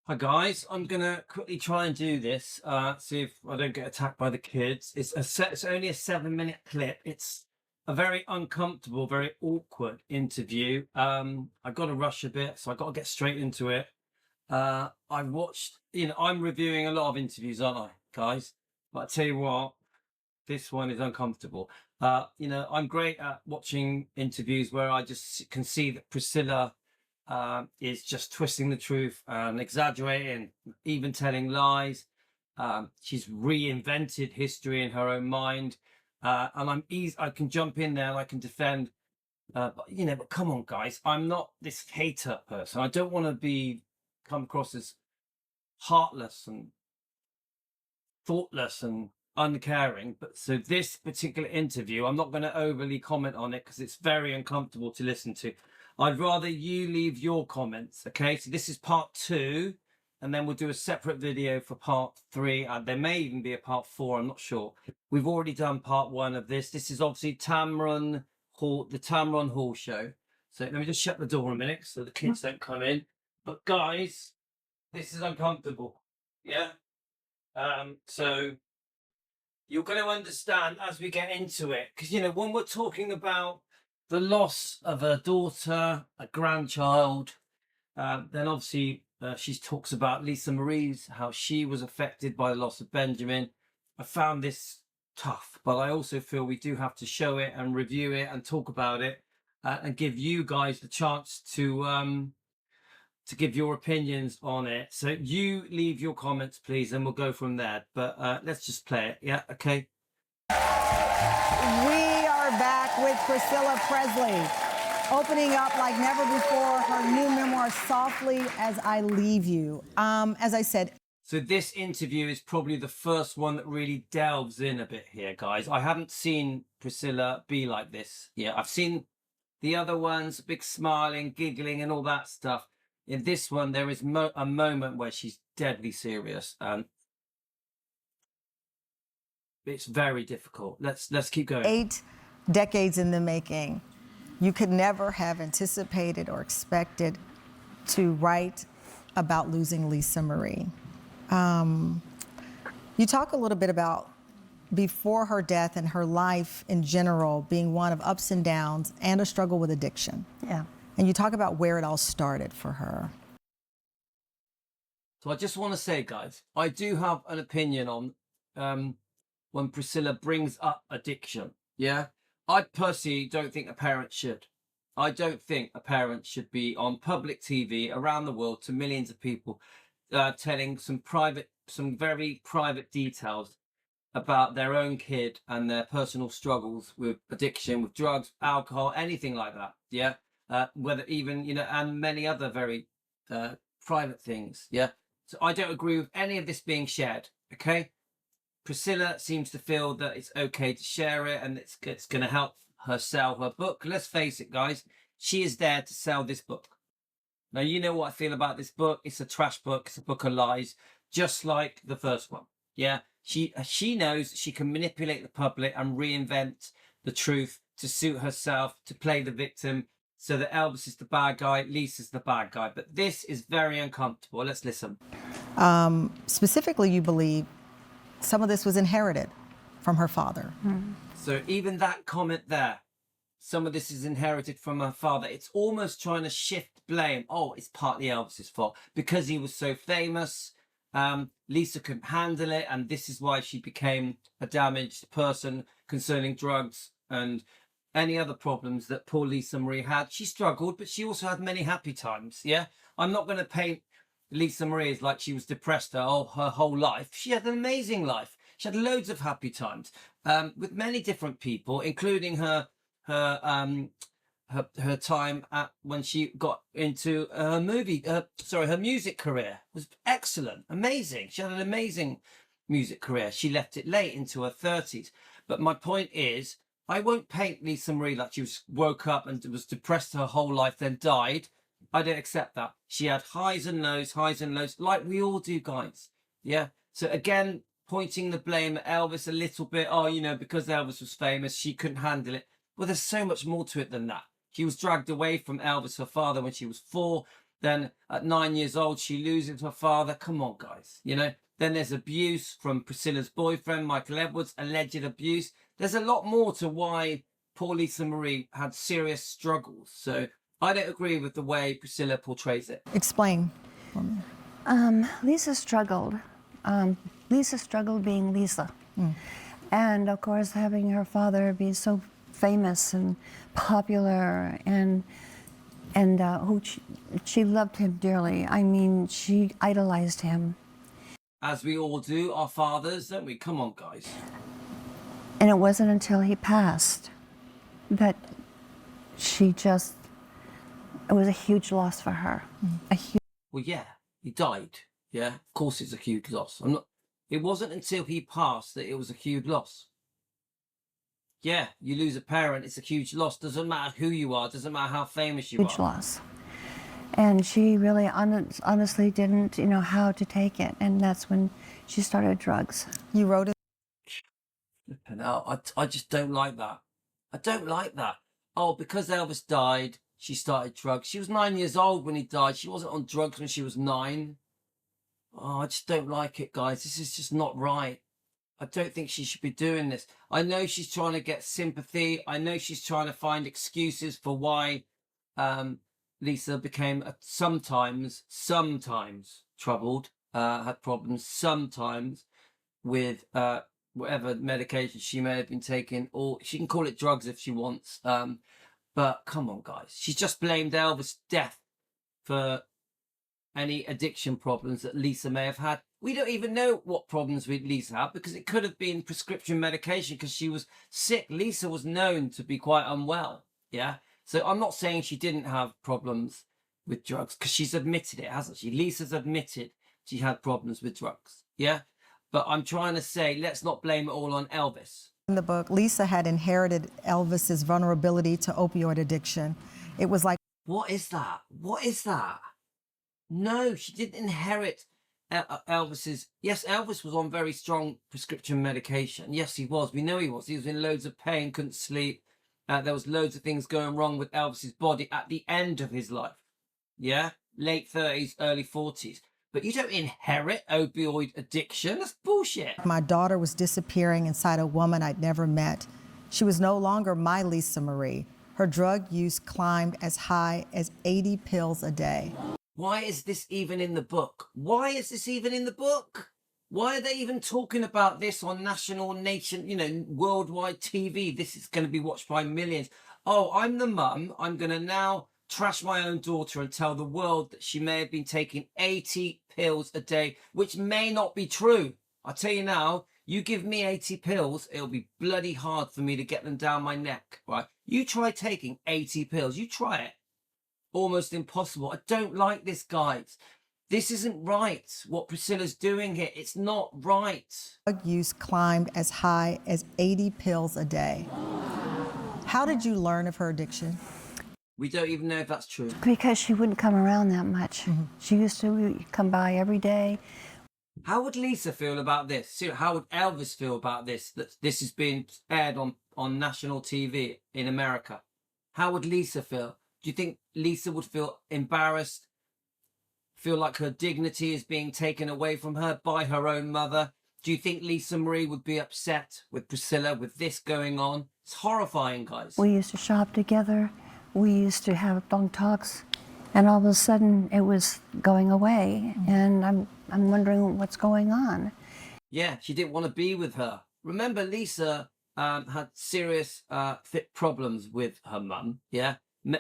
Hi guys, I'm gonna quickly try and do this. See if I don't get attacked by the kids. It's only a 7-minute clip. It's a very uncomfortable, very awkward interview. I got to rush a bit, so I got to get straight into it. I watched, I'm reviewing a lot of interviews, aren't I, guys? But I tell you what, this one is uncomfortable. I'm great at watching interviews where I just can see that Priscilla is just twisting the truth and exaggerating, even telling lies. She's reinvented history in her own mind, and I'm easy. I can jump in there and I can defend. But come on, guys, I'm not this hater person. I don't want to come across as heartless and thoughtless and uncaring. But so this particular interview, I'm not going to overly comment on it because it's very uncomfortable to listen to. I'd rather you leave your comments. Okay, so this is part 2, and then we'll do a separate video for part 3. There may even be a part 4, I'm not sure. We've already done part 1 of this. This is obviously Tamron Hall, the Tamron Hall show. So let me just shut the door a minute so the kids don't come in. But guys, this is uncomfortable. Yeah. So you're going to understand as we get into it, because when we're talking about the loss of a daughter, a grandchild, then obviously she talks about Lisa Marie's, how she was affected by the loss of Benjamin. I found this tough, but I also feel we do have to show it and review it and talk about it, and give you guys the chance to give your opinions on it. So you leave your comments, please, and we'll go from there. But let's just play it. Yeah, okay. We are back with Priscilla Presley, opening up like never before her new memoir, Softly as I Leave You. As I said, so this interview is probably the first one that really delves in a bit here, guys. I haven't seen Priscilla be like this. Yeah, I've seen the other ones, big smiling, giggling and all that stuff. In this one, there is a moment where she's deadly serious, and it's very difficult. Let's keep going. 8 decades in the making. You could never have anticipated or expected to write about losing Lisa Marie. You talk a little bit about before her death and her life in general being one of ups and downs and a struggle with addiction. Yeah. And you talk about where it all started for her. So I just want to say, guys, I do have an opinion on when Priscilla brings up addiction. Yeah. I personally don't think a parent should. I don't think a parent should be on public TV around the world to millions of people, telling some very private details about their own kid and their personal struggles with addiction, with drugs, alcohol, anything like that. Yeah. Whether even, and many other very private things. Yeah. So I don't agree with any of this being shared. Okay. Priscilla seems to feel that it's okay to share it and it's going to help her sell her book. Let's face it, guys. She is there to sell this book. Now, you know what I feel about this book. It's a trash book. It's a book of lies, just like the first one. Yeah. She knows she can manipulate the public and reinvent the truth to suit herself, to play the victim, so that Elvis is the bad guy, Lisa's the bad guy. But this is very uncomfortable. Let's listen. Specifically, you believe some of this was inherited from her father. So even that comment there, some of this is inherited from her father. It's almost trying to shift blame. Oh, it's partly Elvis's fault because he was so famous. Lisa couldn't handle it, and this is why she became a damaged person concerning drugs and any other problems that poor Lisa Marie had. She struggled, but she also had many happy times. Yeah, I'm not going to paint Lisa Marie as like she was depressed her whole life. She had an amazing life. She had loads of happy times with many different people, including her time when she got into her her music career was excellent, amazing. She had an amazing music career. She left it late into her 30s. But my point is, I won't paint Lisa Marie like she woke up and was depressed her whole life, then died. I don't accept that. She had highs and lows, like we all do, guys. Yeah. So again, pointing the blame at Elvis a little bit. Oh, because Elvis was famous, she couldn't handle it. Well, there's so much more to it than that. She was dragged away from Elvis, her father, when she was 4. Then at 9 years old, she loses her father. Come on, guys, you know. Then there's abuse from Priscilla's boyfriend, Michael Edwards, alleged abuse. There's a lot more to why poor Lisa Marie had serious struggles. So I don't agree with the way Priscilla portrays it. Explain. Lisa struggled. Lisa struggled being Lisa. And of course, having her father be so famous and popular and who she loved him dearly. I mean, she idolized him. As we all do, our fathers, don't we? Come on, guys. And it wasn't until he passed that she just, it was a huge loss for her. A huge. Well, yeah, he died. Yeah, of course it's a huge loss. It wasn't until he passed that it was a huge loss. Yeah, you lose a parent, it's a huge loss. Doesn't matter who you are, doesn't matter how famous you Huge are. loss. And she really honestly didn't know how to take it. And that's when she started drugs. You wrote it. No, I just don't like that. I don't like that. Oh, because Elvis died, she started drugs. She was 9 years old when he died. She wasn't on drugs when she was 9. Oh, I just don't like it, guys. This is just not right. I don't think she should be doing this. I know she's trying to get sympathy. I know she's trying to find excuses for why Lisa became sometimes troubled, had problems sometimes with whatever medication she may have been taking, or she can call it drugs if she wants. But come on, guys. She's just blamed Elvis' death for any addiction problems that Lisa may have had. We don't even know what problems Lisa had, because it could have been prescription medication because she was sick. Lisa was known to be quite unwell. Yeah. So I'm not saying she didn't have problems with drugs, because she's admitted it, hasn't she? Lisa's admitted she had problems with drugs. Yeah. But I'm trying to say, let's not blame it all on Elvis. In the book, Lisa had inherited Elvis's vulnerability to opioid addiction. It was like, What is that? What is that? No, she didn't inherit Elvis's. Yes, Elvis was on very strong prescription medication. Yes, he was. We know he was. He was in loads of pain, couldn't sleep. There was loads of things going wrong with Elvis's body at the end of his life. Yeah, late 30s, early 40s. But you don't inherit opioid addiction. That's bullshit. my daughter was disappearing inside a woman I'd never met. She was no longer my Lisa Marie. Her drug use climbed as high as 80 pills a day. Why is this even in the book? Why is this even in the book? Why are they even talking about this on national, worldwide TV? This is going to be watched by millions. Oh, I'm the mum. I'm going to now trash my own daughter and tell the world that she may have been taking 80 pills a day, which may not be true. I tell you now, you give me 80 pills, it'll be bloody hard for me to get them down my neck, right? You try taking 80 pills. You try it. Almost impossible. I don't like this, guys. This isn't right, what Priscilla's doing here. It's not right. Drug use climbed as high as 80 pills a day. How did you learn of her addiction? We don't even know if that's true. Because she wouldn't come around that much. She used to come by every day. How would Lisa feel about this? How would Elvis feel about this, that this is being aired on national TV in America? How would Lisa feel? Do you think Lisa would feel embarrassed, feel like her dignity is being taken away from her by her own mother? Do you think Lisa Marie would be upset with Priscilla with this going on? It's horrifying, guys. We used to shop together. We used to have long talks. And all of a sudden, it was going away. And I'm wondering what's going on. Yeah, she didn't want to be with her. Remember, Lisa had serious fit problems with her mum, yeah?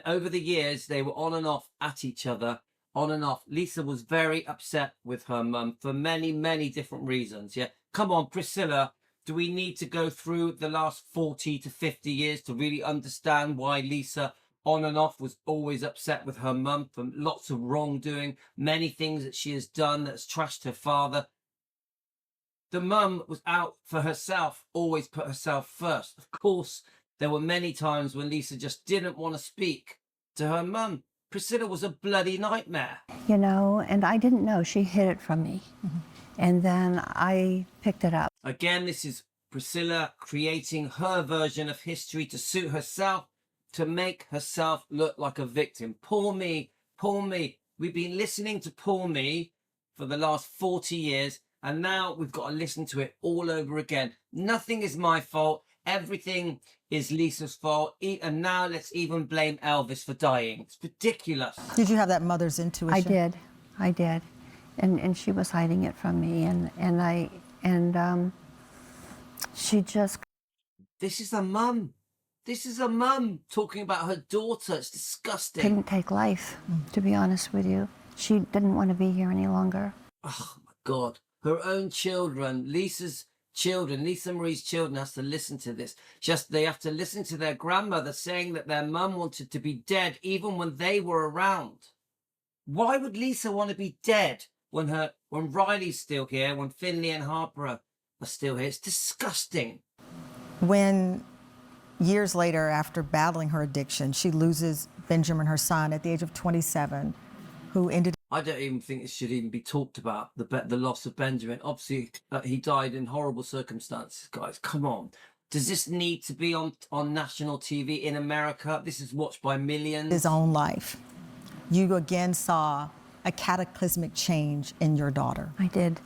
Over the years, they were on and off at each other, on and off. Lisa was very upset with her mum for many, many different reasons, yeah? Come on, Priscilla, do we need to go through the last 40 to 50 years to really understand why Lisa on and off was always upset with her mum for lots of wrongdoing, many things that she has done that's trashed her father? The mum was out for herself, always put herself first. Of course, there were many times when Lisa just didn't want to speak to her mum. Priscilla was a bloody nightmare. And I didn't know. She hid it from me. And then I picked it up. Again, this is Priscilla creating her version of history to suit herself, to make herself look like a victim. Poor me, poor me. We've been listening to Poor Me for the last 40 years, and now we've got to listen to it all over again. Nothing is my fault. Everything is Lisa's fault. And now let's even blame Elvis for dying. It's ridiculous. Did you have that mother's intuition? I did. And she was hiding it from me. And she just This is a mum. This is a mum talking about her daughter. It's disgusting. couldn't take life, to be honest with you. She didn't want to be here any longer. Oh my God. Her own children, Lisa's children, Lisa Marie's children has to listen to this. They have to listen to their grandmother saying that their mum wanted to be dead even when they were around. Why would Lisa want to be dead when Riley's still here, when Finley and Harper are still here? It's disgusting. When years later, after battling her addiction, she loses Benjamin, her son, at the age of 27, who ended. I don't even think it should even be talked about, the loss of Benjamin. Obviously, he died in horrible circumstances, guys. Come on. Does this need to be on national TV in America? This is watched by millions. His own life. You again saw a cataclysmic change in your daughter. I did.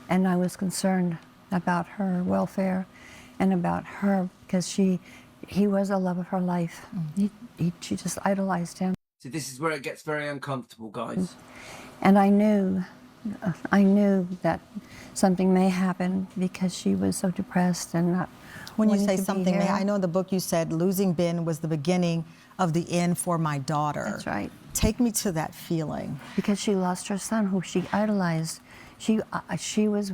And I was concerned about her welfare and about her because he was the love of her life. She just idolized him. So this is where it gets very uncomfortable, guys. And I knew that something may happen because she was so depressed and not. When you wanting say to be something, here. I know in the book you said losing Ben was the beginning of the end for my daughter. That's right. Take me to that feeling. Because she lost her son, who she idolized. She was,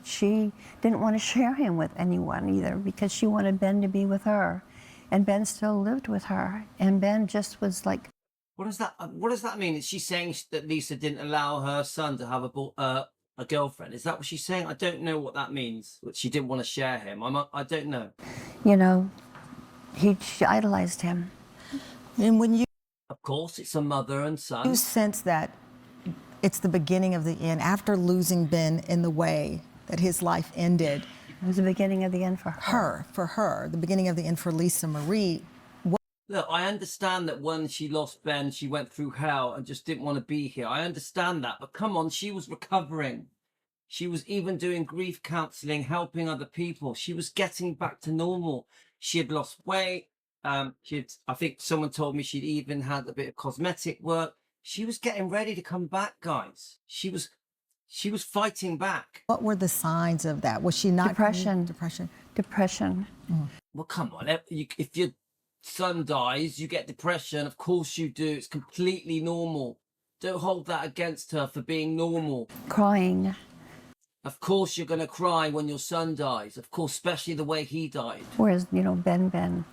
she didn't want to share him with anyone either because she wanted Ben to be with her. And Ben still lived with her. And Ben just was like. What does that mean? Is she saying that Lisa didn't allow her son to have a girlfriend? Is that what she's saying? I don't know what that means. She didn't want to share him. I don't know. She idolized him. And when you Of course, it's a mother and son. sense that it's the beginning of the end, after losing Ben in the way that his life ended. It was the beginning of the end for her. The beginning of the end for Lisa Marie. Look, I understand that when she lost Ben, she went through hell and just didn't want to be here. I understand that. But come on, she was recovering. She was even doing grief counseling, helping other people. She was getting back to normal. She had lost weight. I think someone told me she'd even had a bit of cosmetic work. She was getting ready to come back, guys. She was fighting back. What were the signs of that? Was she not? Depression. Depression. Well, come on. If your son dies, you get depression. Of course you do. It's completely normal. Don't hold that against her for being normal. Crying. Of course you're going to cry when your son dies. Of course, especially the way he died. Whereas, Ben.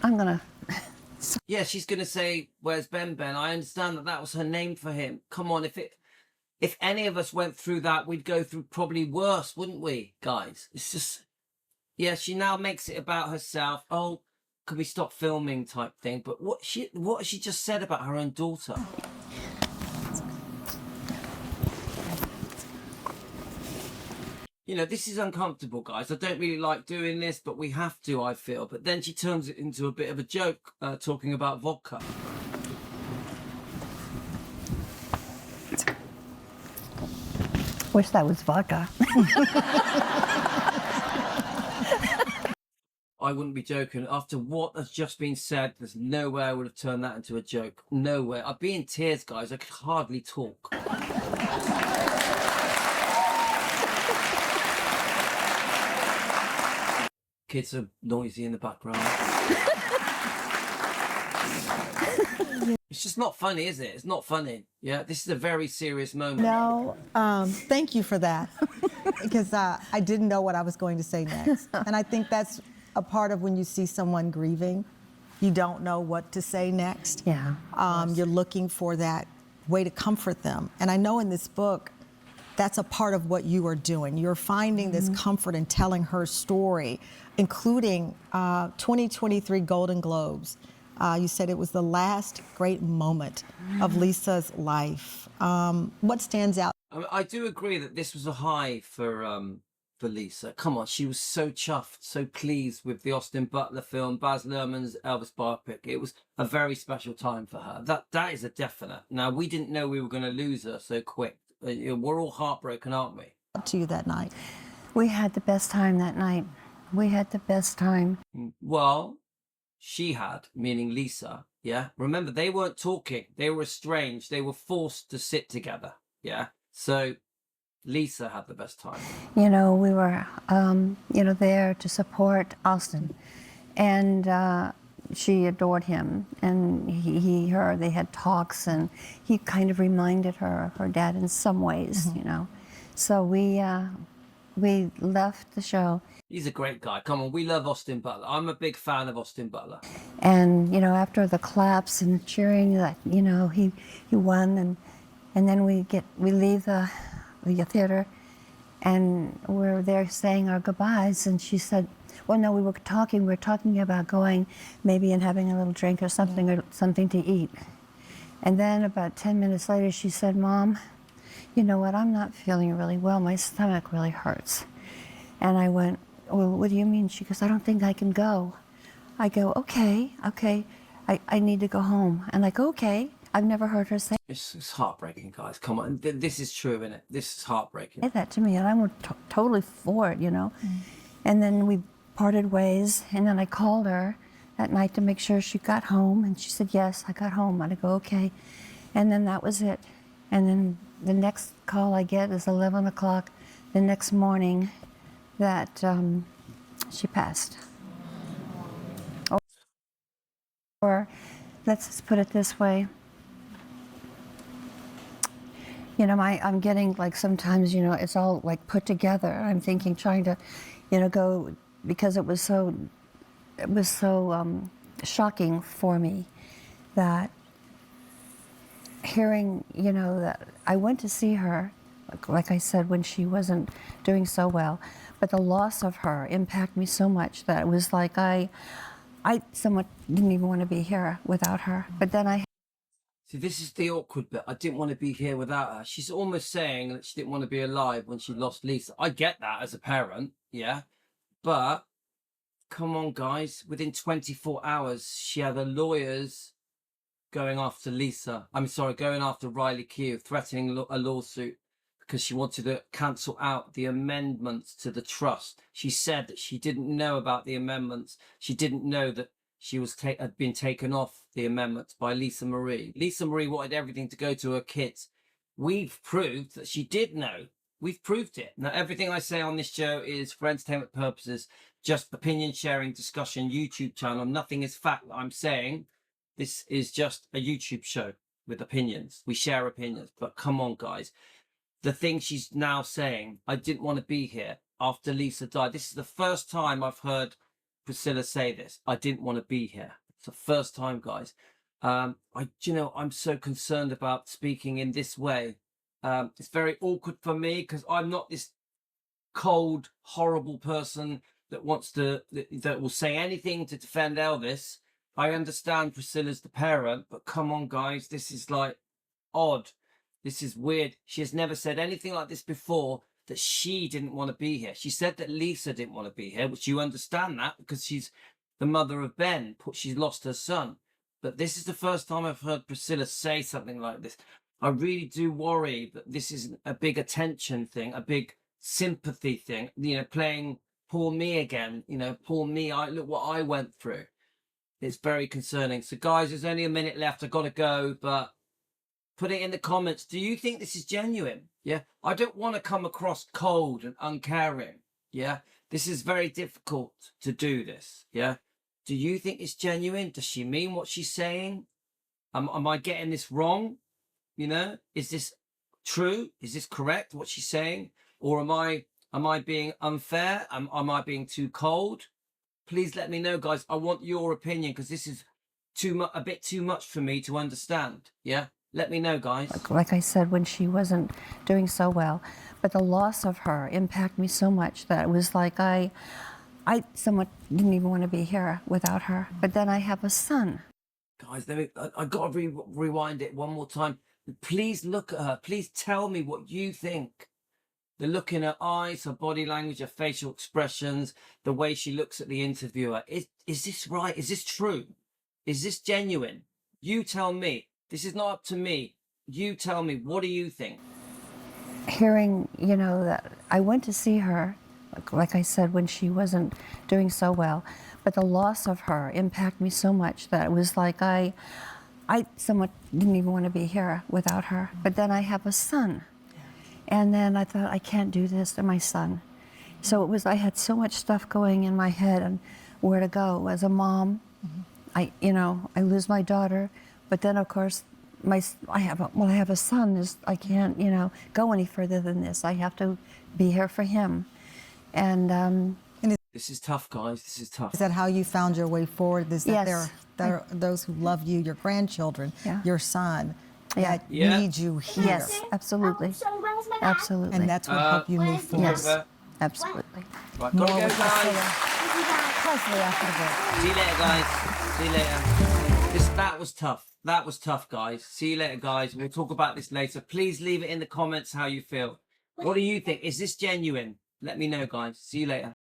I'm going to. Yeah, she's going to say, where's Ben? I understand that was her name for him. Come on, if any of us went through that, we'd go through probably worse, wouldn't we, guys? It's just, yeah, she now makes it about herself. Oh, can we stop filming type thing? But what has she just said about her own daughter? This is uncomfortable, guys. I don't really like doing this, but we have to, I feel. But then she turns it into a bit of a joke, talking about vodka. Wish that was vodka. I wouldn't be joking. After what has just been said, there's no way I would have turned that into a joke. No way. I'd be in tears, guys. I could hardly talk. Kids are noisy in the background. It's just not funny, is it? It's not funny. Yeah, this is a very serious moment. No, thank you for that, because I didn't know what I was going to say next. And I think that's a part of when you see someone grieving, you don't know what to say next. Yeah. You're looking for that way to comfort them. And I know in this book, that's a part of what you are doing. You're finding this comfort in telling her story, including 2023 Golden Globes. You said it was the last great moment of Lisa's life. What stands out? I do agree that this was a high for for Lisa. Come on, she was so chuffed, so pleased with the Austin Butler film, Baz Luhrmann's Elvis biopic. It was a very special time for her. That is a definite. Now, we didn't know we were going to lose her so quick. We're all heartbroken, aren't we? To you that night. We had the best time that night. We had the best time. Well, she had, meaning Lisa, yeah? Remember, they weren't talking. They were estranged. They were forced to sit together, yeah? So Lisa had the best time. You know, we were, there to support Austin. And she adored him. And they had talks, and he kind of reminded her of her dad in some ways, you know. So we left the show. He's a great guy. Come on, we love Austin Butler. I'm a big fan of Austin Butler. And, after the claps and cheering that, he won, and then we leave the theater, and we're there saying our goodbyes, and she said, well, no, we were talking about going maybe and having a little drink or something to eat. And then about 10 minutes later, she said, Mom, you know what, I'm not feeling really well. My stomach really hurts. And I went, well, what do you mean? She goes, I don't think I can go. I go, okay, I need to go home. And I go, okay. I've never heard her say It's heartbreaking, guys. Come on. This is true, isn't it? This is heartbreaking. that to me, and I was totally for it, And then we parted ways, and then I called her that night to make sure she got home, and she said, yes, I got home. And I go, okay. And then that was it. And then the next call I get is 11 o'clock the next morning that she passed. Or let's just put it this way. I'm getting like sometimes, it's all like put together. I'm thinking, trying to, go, because it was so shocking for me that hearing, that I went to see her, like I said, when she wasn't doing so well, but the loss of her impacted me so much that it was like I somewhat didn't even want to be here without her. But then See, this is the awkward bit. I didn't want to be here without her. She's almost saying that she didn't want to be alive when she lost Lisa. I get that as a parent, yeah? But, come on, guys. Within 24 hours, she had the lawyers going after going after Riley Keough, threatening a lawsuit because she wanted to cancel out the amendments to the trust. She said that she didn't know about the amendments. She didn't know that she had been taken off the amendments by Lisa Marie. Lisa Marie wanted everything to go to her kids. We've proved that she did know. We've proved it. Now, everything I say on this show is for entertainment purposes, just opinion sharing, discussion, YouTube channel. Nothing is fact that I'm saying. This is just a YouTube show with opinions. We share opinions. But come on, guys. The thing she's now saying, I didn't want to be here after Lisa died. This is the first time I've heard Priscilla say this. I didn't want to be here. It's the first time, guys. I'm so concerned about speaking in this way. It's very awkward for me because I'm not this cold, horrible person that will say anything to defend Elvis. I understand Priscilla's the parent, but come on, guys, this is like odd. This is weird. She has never said anything like this before, that she didn't want to be here. She said that Lisa didn't want to be here, which you understand that because she's the mother of Ben. She's lost her son. But this is the first time I've heard Priscilla say something like this. I really do worry that this is a big attention thing, a big sympathy thing, playing poor me again, poor me. Look what I went through. It's very concerning. So guys, there's only a minute left. I've got to go, but put it in the comments. Do you think this is genuine? Yeah. I don't want to come across cold and uncaring. Yeah. This is very difficult to do this. Yeah. Do you think it's genuine? Does she mean what she's saying? Am I getting this wrong? Is this true? Is this correct, what she's saying? Or am I being unfair? Am I being too cold? Please let me know, guys. I want your opinion because this is a bit too much for me to understand. Yeah. Let me know, guys. Like I said, when she wasn't doing so well, but the loss of her impacted me so much that it was like I somewhat didn't even want to be here without her. But then I have a son. Guys, I got to rewind it one more time. Please look at her. Please tell me what you think. the look in her eyes, her body language, her facial expressions, the way she looks at the interviewer. Is this right? Is this true? Is this genuine? You tell me. This is not up to me. You tell me. What do you think? Hearing, you know, that I went to see her, like I said, when she wasn't doing so well, but the loss of her impacted me so much that it was like I somewhat didn't even want to be here without her. But then I have a son. And then I thought, I can't do this to my son. So it was, I had so much stuff going in my head on where to go as a mom. I lose my daughter, but then of course, I have a son. I can't, go any further than this. I have to be here for him. And This is tough, guys. This is tough. Is that how you found your way forward? Is that Yes. there are those who love you, your grandchildren, Yeah. your son, Yeah. that Yeah. need you here? yes, absolutely, absolutely, And that's what helped you move forward. yes, absolutely. Right, More gotta go, with guys. Presley after the break. See you later, guys. See you later. That was tough. That was tough, guys. See you later, guys. We'll talk about this later. Please leave it in the comments how you feel. What do you think? Is this genuine? Let me know, guys. See you later.